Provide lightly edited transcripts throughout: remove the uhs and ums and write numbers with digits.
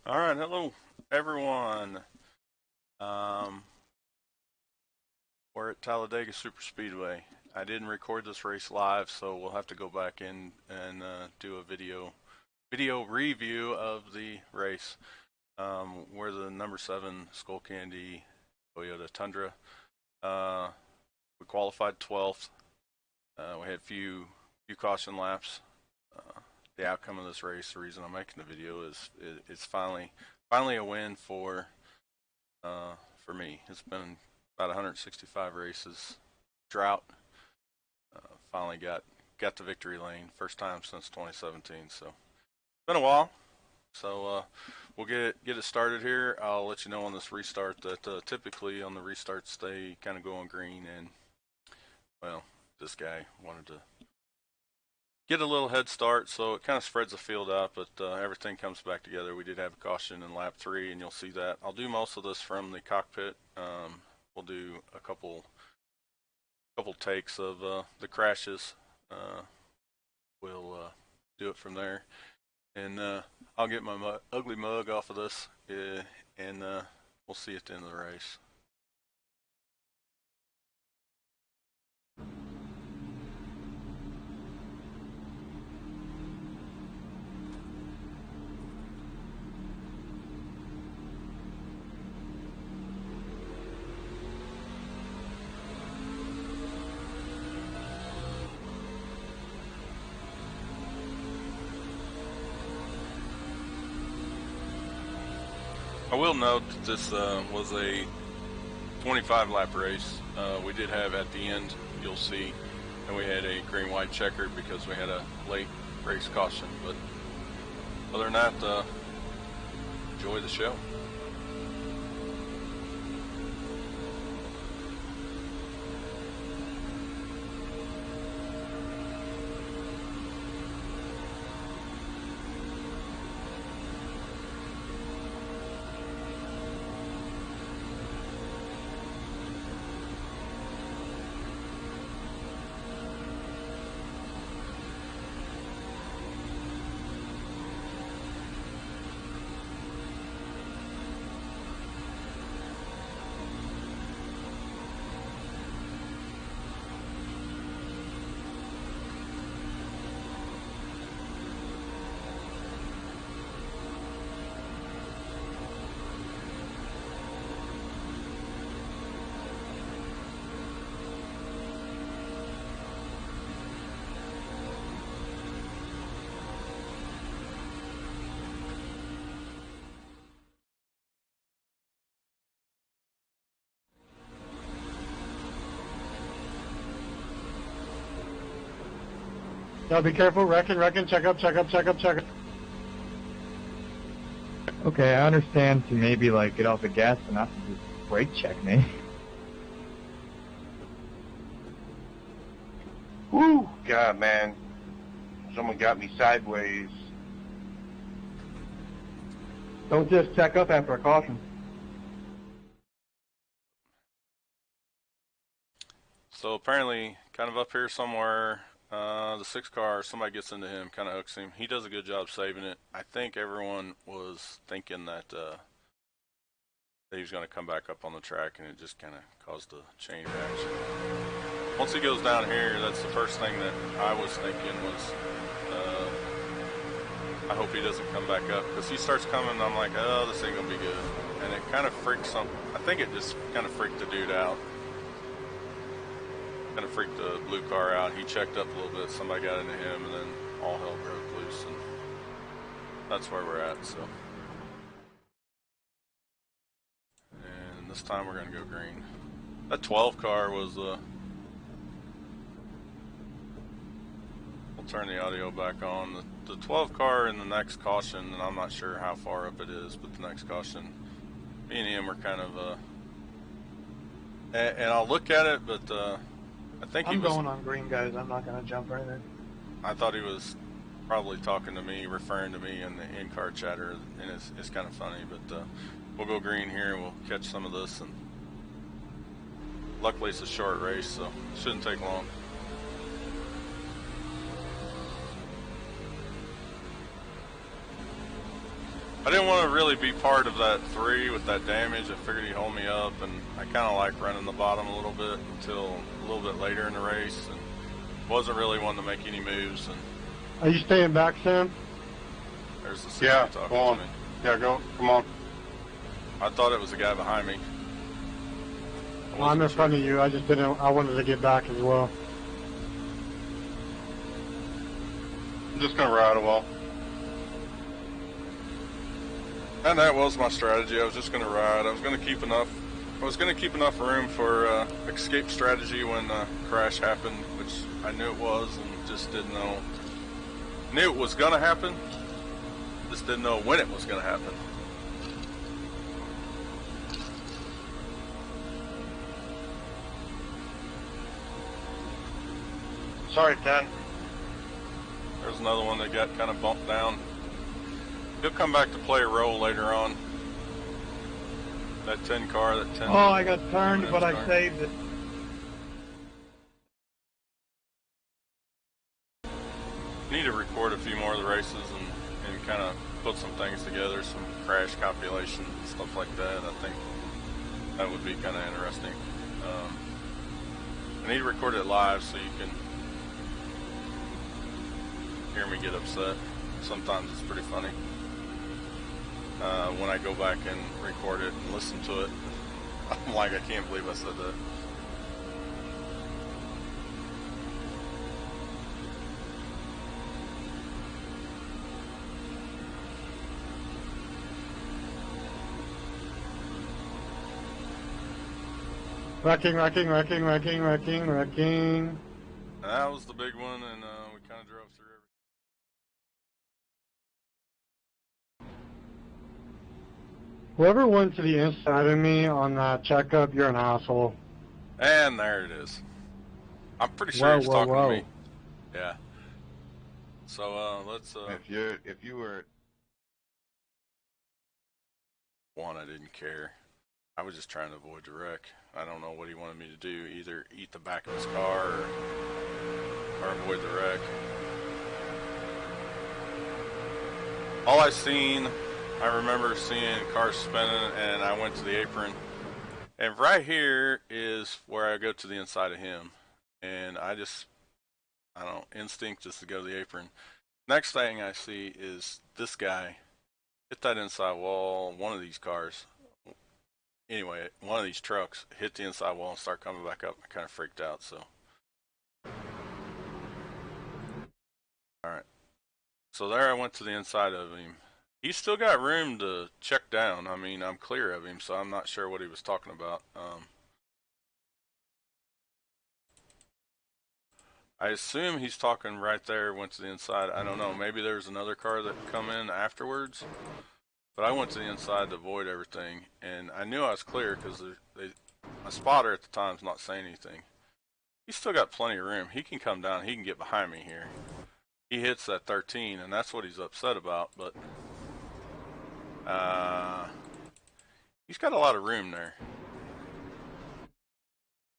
All right, hello everyone. Um, we're at Talladega Super Speedway. I didn't record this race live, so we'll have to go back in and do a video review of the race. We're the number 7 Skull Candy Toyota Tundra. We qualified 12th. We had few caution laps. The outcome of this race, the reason I'm making the video is it's finally a win for me. It's been about 165 races, drought. Finally got the victory lane, first time since 2017. So been a while. So we'll get it started here. I'll let you know on this restart that typically on the restarts they kind of go on green, and well, this guy wanted to get a little head start, so it kind of spreads the field out, but everything comes back together. We did have a caution in lap 3, and you'll see that. I'll do most of this from the cockpit. We'll do a couple takes of the crashes. We'll do it from there, and I'll get my ugly mug off of this, and we'll see at the end of the race. I will note that this was a 25 lap race. We did have at the end, you'll see, and we had a green-white checkered because we had a late race caution. But other than that, enjoy the show. Now be careful, reckon, check up. Okay, I understand to maybe like get off the gas but not to just brake check me. Woo! God, man. Someone got me sideways. Don't just check up after a caution. So apparently, kind of up here somewhere, the 6 car, somebody gets into him, kind of hooks him. He does a good job saving it. I think everyone was thinking that he was going to come back up on the track, and it just kind of caused a chain reaction. Once he goes down here, that's the first thing that I was thinking was, I hope he doesn't come back up, because he starts coming, I'm like, oh, this ain't going to be good. And it kind of freaked I think it just kind of freaked the dude out. Kind of freaked the blue car out. He checked up a little bit, somebody got into him, and then all hell broke loose, and that's where we're at. So, and this time we're going to go green. That 12 car was we'll turn the audio back on. The 12 car in the next caution, and I'm not sure how far up it is, but the next caution, me and him were kind of and I'll look at it, but I think I'm going on green, guys. I'm not going to jump right in. I thought he was probably talking to me, referring to me in the in-car chatter, and it's kind of funny, but we'll go green here and we'll catch some of this, and luckily it's a short race, so it shouldn't take long. I didn't want to really be part of that 3 with that damage. I figured he'd hold me up, and I kind of like running the bottom a little bit until a little bit later in the race, and wasn't really wanting to make any moves. And Are you staying back, Sam? there's the city Yeah, talking go on. to me. Yeah, go. Come on. I thought it was a guy behind me. I I'm in wasn't front sure. of you. I just didn't. I wanted to get back as well. I'm just gonna ride a while. And that was my strategy. I was just going to ride. I was going to keep enough. I was going to keep enough room for escape strategy when crash happened, which I knew it was, and just didn't know. Knew it was going to happen. Just didn't know when it was going to happen. Sorry, 10. There's another one that got kind of bumped down. He'll come back to play a role later on. That 10 car, that 10. Oh, I got turned, but I car. saved it. Need to record a few more of the races and kind of put some things together, some crash compilation, stuff like that. I think that would be kind of interesting. I need to record it live so you can hear me get upset. Sometimes it's pretty funny. When I go back and record it and listen to it, I'm like, I can't believe I said that. Wrecking. And that was the big one, and we kind of drove through Whoever went to the inside of me on that checkup, you're an asshole. and there it is. I'm pretty sure Whoa, he's whoa, talking whoa. to me. Yeah. So let's If you were one, I didn't care. I was just trying to avoid the wreck. I don't know what he wanted me to do, either eat the back of his car or avoid the wreck. All I remember seeing cars spinning, and I went to the apron. And right here is where I go to the inside of him. And I don't know, instinct is to go to the apron. Next thing I see is this guy hit that inside wall, one of these cars. Anyway, one of these trucks hit the inside wall and start coming back up. I kind of freaked out, so. Alright. So there I went to the inside of him. He's still got room to check down. I mean, I'm clear of him, so I'm not sure what he was talking about. I assume he's talking right there, went to the inside. I don't know. Maybe there's another car that come in afterwards. But I went to the inside to avoid everything, and I knew I was clear because my spotter at the time's not saying anything. He's still got plenty of room. He can come down. He can get behind me here. He hits that 13, and that's what he's upset about. But he's got a lot of room there.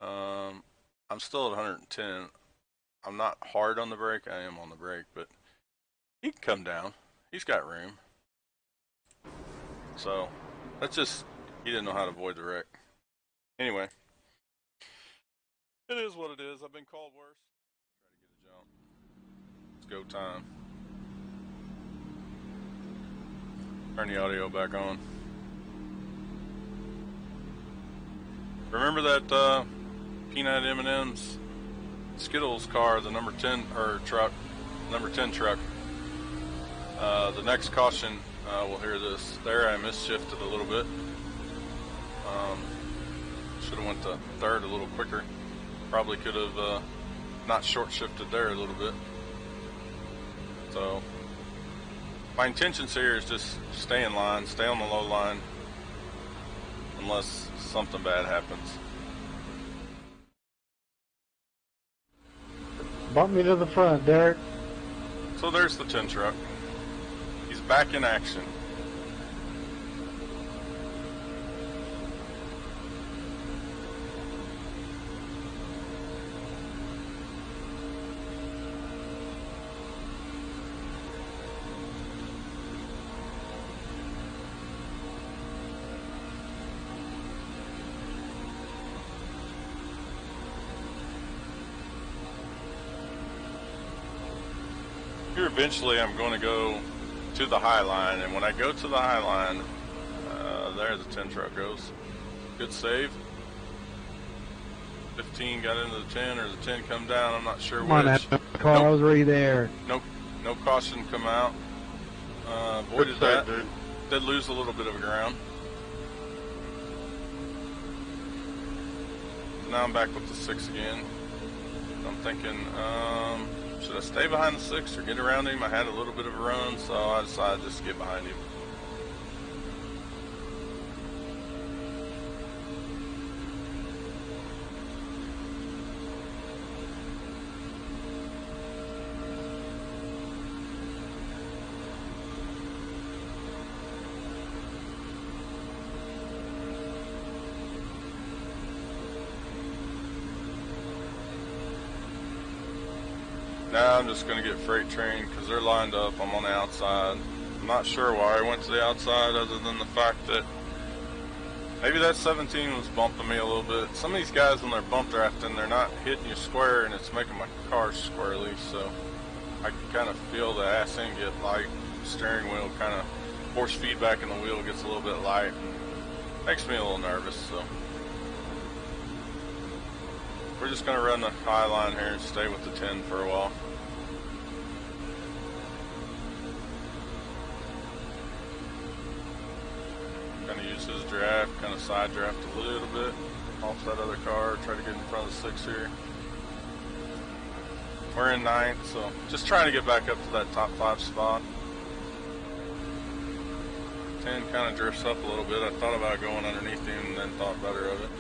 I'm still at 110. I'm not hard on the brake. I am on the brake, but he can come down. He's got room. So, that's just, he didn't know how to avoid the wreck. Anyway, it is what it is. I've been called worse. Try to get a jump. It's go time. Turn the audio back on. Remember that Peanut M&M's Skittles car, the number 10 truck. The next caution, we'll hear this. There, I misshifted a little bit. Should have went to third a little quicker. Probably could have not short shifted there a little bit. So my intentions here is just stay in line, stay on the low line, unless something bad happens. Bump me to the front, Derek. So there's the 10 truck. He's back in action. eventually I'm going to go to the high line, and when I go to the high line, there the 10 truck goes. Good save. 15 got into the 10, or the 10 come down. I'm not sure Come on, which. that car, I was already there. Nope. No caution come out. Avoided Good that. save, dude. Did lose a little bit of ground. Now I'm back with the 6 again. I'm thinking, should I stay behind the 6 or get around him? I had a little bit of a run, so I decided just to get behind him. Now I'm just going to get freight train because they're lined up. I'm on the outside. I'm not sure why I went to the outside other than the fact that maybe that 17 was bumping me a little bit. Some of these guys when they're bump drafting, they're not hitting you square and it's making my car squirrely, so I can kind of feel the ass end get light. Steering wheel kind of force feedback in the wheel gets a little bit light and makes me a little nervous, so we're just going to run the high line here and stay with the 10 for a while. Kind of use his draft, kind of side draft a little bit off that other car, try to get in front of the 6 here. We're in 9th, so just trying to get back up to that top 5 spot. 10 kind of drifts up a little bit. I thought about going underneath him and then thought better of it.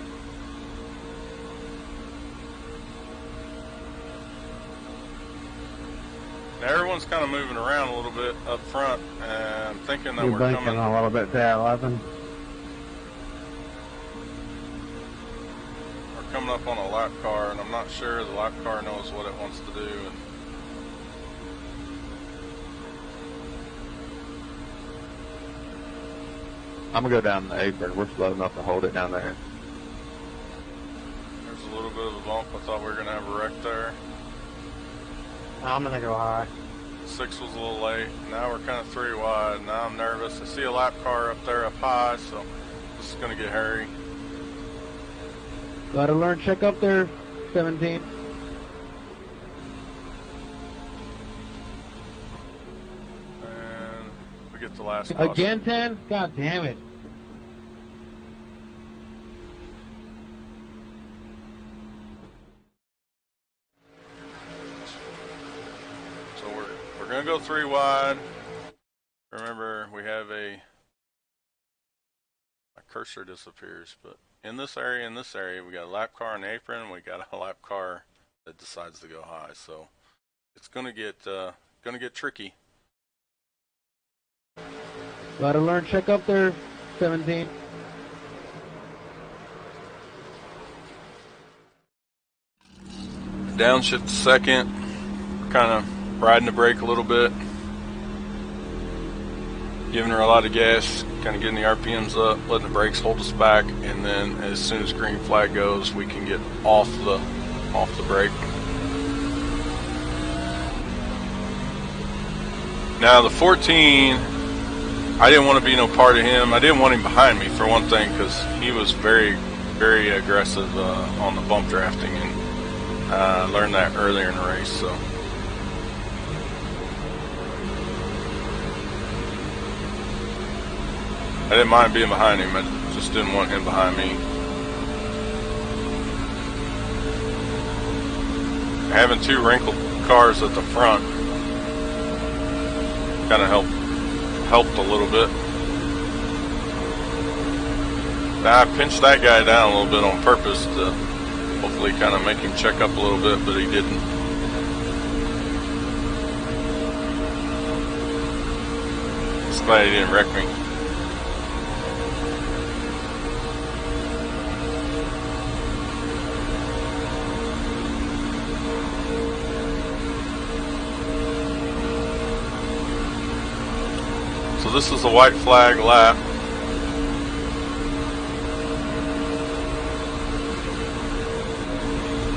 Now everyone's kind of moving around a little bit up front, and I'm thinking that You're we're banking coming. a little bit there, 11. We're coming up on a lap car, and I'm not sure the lap car knows what it wants to do. And I'm gonna go down the apron. We're slow enough to hold it down there. there's a little bit of a bump. I thought we were going to have a wreck there. I'm gonna go high. 6 was a little late. Now we're kind of 3 wide. Now I'm nervous. I see a lap car up there up high, so this is going to get hairy. Gotta learn, check up there, 17. And we get the last caution. Again, 10? God damn it. So we're going to go 3 wide. Remember, we have my cursor disappears, but in this area, we got a lap car on the apron, and we got a lap car that decides to go high. So it's going to get tricky. Gotta learn, check up there, 17. Downshift to second, kind of riding the brake a little bit, giving her a lot of gas, kind of getting the RPMs up, letting the brakes hold us back, and then as soon as green flag goes, we can get off the brake. Now the 14, I didn't want to be no part of him. I didn't want him behind me for one thing because he was very, very aggressive on the bump drafting, and I learned that earlier in the race. So I didn't mind being behind him. I just didn't want him behind me. Having 2 wrinkled cars at the front kind of helped a little bit. Now I pinched that guy down a little bit on purpose to hopefully kind of make him check up a little bit, but he didn't. Just glad he didn't wreck me. So this is a white flag lap.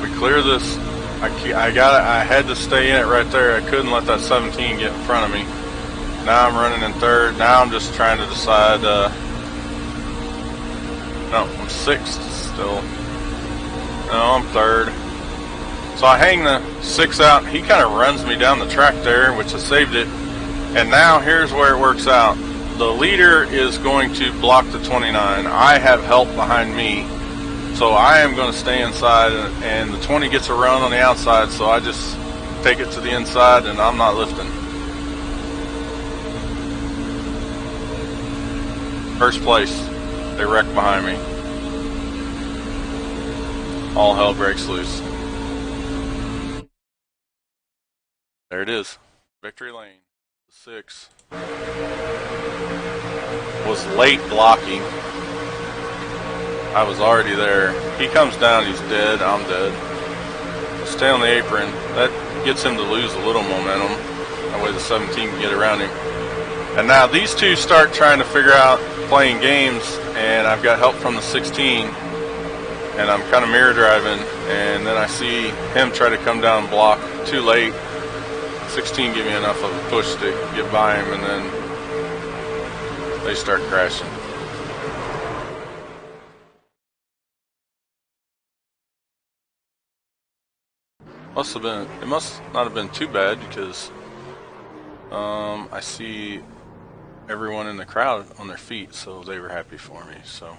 We clear this I had to stay in it right there. I couldn't let that 17 get in front of me. Now I'm running in third. Now I'm just trying to decide. No, I'm sixth still. No, I'm third. So I hang the 6 out. He kind of runs me down the track there, which I saved it. And now here's where it works out. The leader is going to block the 29. I have help behind me. So I am going to stay inside, and the 20 gets a run on the outside, so I just take it to the inside, and I'm not lifting. First place. They wreck behind me. All hell breaks loose. There it is. Victory lane. 6. Was late blocking. I was already there. He comes down, he's dead, I'm dead. I stay on the apron. That gets him to lose a little momentum. That way the 17 can get around him. And now these two start trying to figure out playing games, and I've got help from the 16. And I'm kind of mirror driving, and then I see him try to come down and block. Too late. 16 gave me enough of a push to get by him, and then they start crashing. It must not have been too bad, because I see everyone in the crowd on their feet, so they were happy for me. So